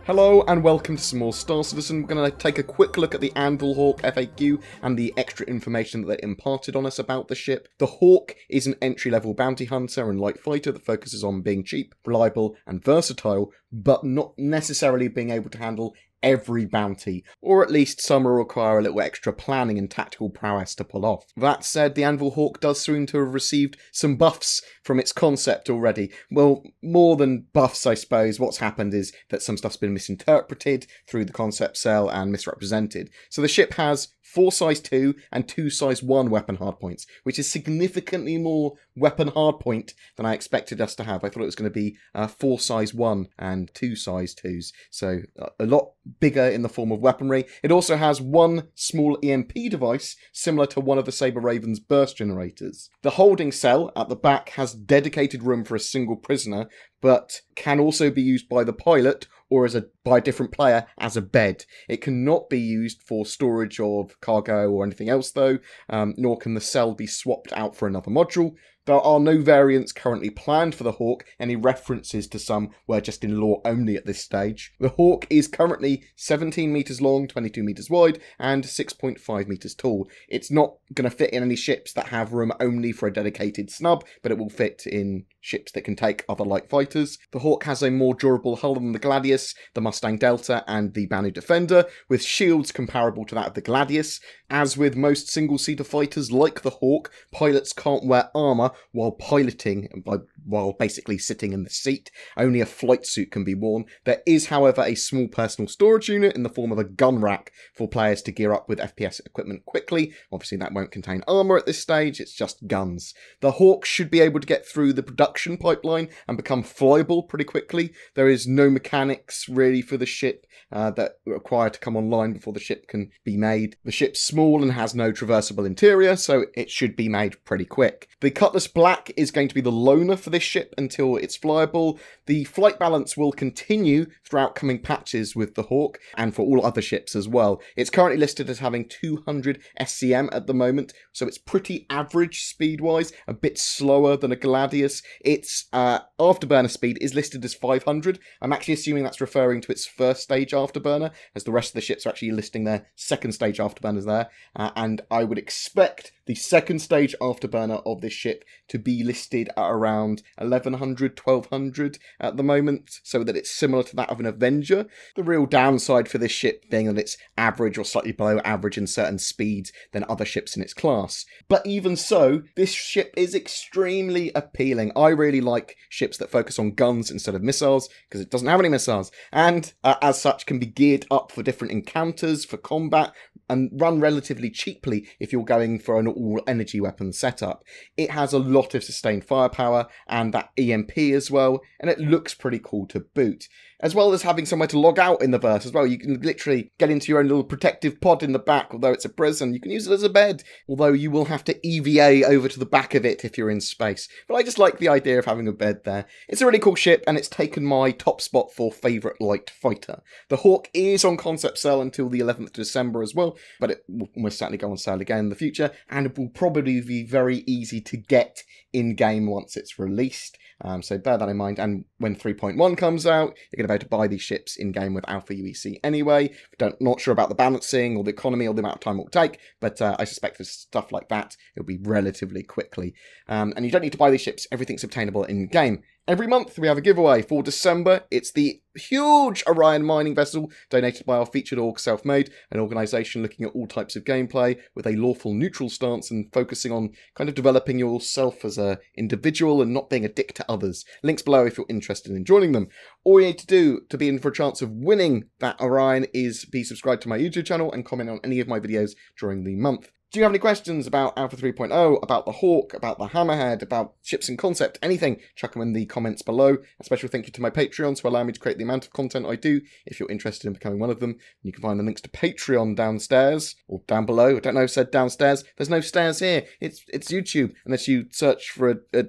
Hello and welcome to some more Star Citizen. We're going to take a quick look at the Anvil HAWK FAQ and the extra information that they imparted on us about the ship. The HAWK is an entry-level bounty hunter and light fighter that focuses on being cheap, reliable and versatile, but not necessarily being able to handle every bounty, or at least some will require a little extra planning and tactical prowess to pull off. That said, the Anvil HAWK does seem to have received some buffs from its concept already. Well, more than buffs, I suppose. What's happened is that some stuff's been misinterpreted through the concept cell and misrepresented. So the ship has 4 size 2 and 2 size 1 weapon hardpoints, which is significantly more weapon hardpoint than I expected us to have. I thought it was going to be 4 size 1 and 2 size 2s, so a lot bigger in the form of weaponry. It also has one small EMP device, similar to one of the Saber Raven's burst generators. The holding cell at the back has dedicated room for a single prisoner, but can also be used by the pilot or by a different player as a bed. It cannot be used for storage of cargo or anything else though, nor can the cell be swapped out for another module. There are no variants currently planned for the HAWK. Any references to some were just in lore only at this stage. The HAWK is currently 17 meters long, 22 meters wide, and 6.5 meters tall. It's not going to fit in any ships that have room only for a dedicated snub, but it will fit in ships that can take other light fighters. The HAWK has a more durable hull than the Gladius, the Mustang Delta, and the Banu Defender, with shields comparable to that of the Gladius. As with most single-seater fighters like the HAWK, pilots can't wear armour while piloting, while basically sitting in the seat. Only a flight suit can be worn. There is, however, a small personal storage unit in the form of a gun rack for players to gear up with FPS equipment quickly. Obviously that won't contain armour at this stage, it's just guns. The HAWK should be able to get through the production pipeline and become flyable pretty quickly. There is no mechanics really for the ship that require to come online before the ship can be made. The ship's small and has no traversable interior, so it should be made pretty quick. The Cutlass Black is going to be the loner for this ship until it's flyable. The flight balance will continue throughout coming patches with the HAWK and for all other ships as well. It's currently listed as having 200 SCM at the moment, so it's pretty average speed-wise, a bit slower than a Gladius. Its afterburner speed is listed as 500. I'm actually assuming that's referring to its first stage afterburner, as the rest of the ships are actually listing their second stage afterburners there, and I would expect the second stage afterburner of this ship to be listed at around 1100, 1200 at the moment, so that it's similar to that of an Avenger. The real downside for this ship being that it's average or slightly below average in certain speeds than other ships in its class. But even so, this ship is extremely appealing. I really like ships that focus on guns instead of missiles, because it doesn't have any missiles, and as such can be geared up for different encounters, for combat, and run relatively cheaply if you're going for an all-energy weapon setup. It has a lot of sustained firepower and that EMP as well, and it looks pretty cool to boot. As well as having somewhere to log out in the verse as well. You can literally get into your own little protective pod in the back, although it's a prison. You can use it as a bed, although you will have to EVA over to the back of it if you're in space. But I just like the idea of having a bed there. It's a really cool ship, and it's taken my top spot for favourite light fighter. The HAWK is on concept sale until the 11th of December as well, but it will almost certainly go on sale again in the future, and it will probably be very easy to get in-game once it's released. So bear that in mind, and when 3.1 comes out, you're going to be able to buy these ships in-game with Alpha UEC anyway. Not sure about the balancing or the economy or the amount of time it will take, but I suspect for stuff like that, it'll be relatively quickly. And you don't need to buy these ships, everything's obtainable in-game. Every month we have a giveaway. For December, it's the huge Orion mining vessel donated by our featured org Selfmade, an organisation looking at all types of gameplay with a lawful neutral stance and focusing on kind of developing yourself as an individual and not being a dick to others. Links below if you're interested in joining them. All you need to do to be in for a chance of winning that Orion is be subscribed to my YouTube channel and comment on any of my videos during the month. Do you have any questions about Alpha 3.0, about the HAWK, about the Hammerhead, about ships in concept, anything? Chuck them in the comments below. A special thank you to my Patreons who allow me to create the amount of content I do. If you're interested in becoming one of them, you can find the links to Patreon downstairs, or down below. I don't know who said downstairs. There's no stairs here. It's YouTube, unless you search for a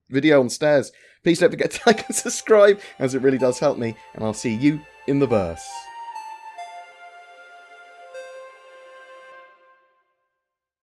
video on stairs. Please don't forget to like and subscribe, as it really does help me, and I'll see you in the verse.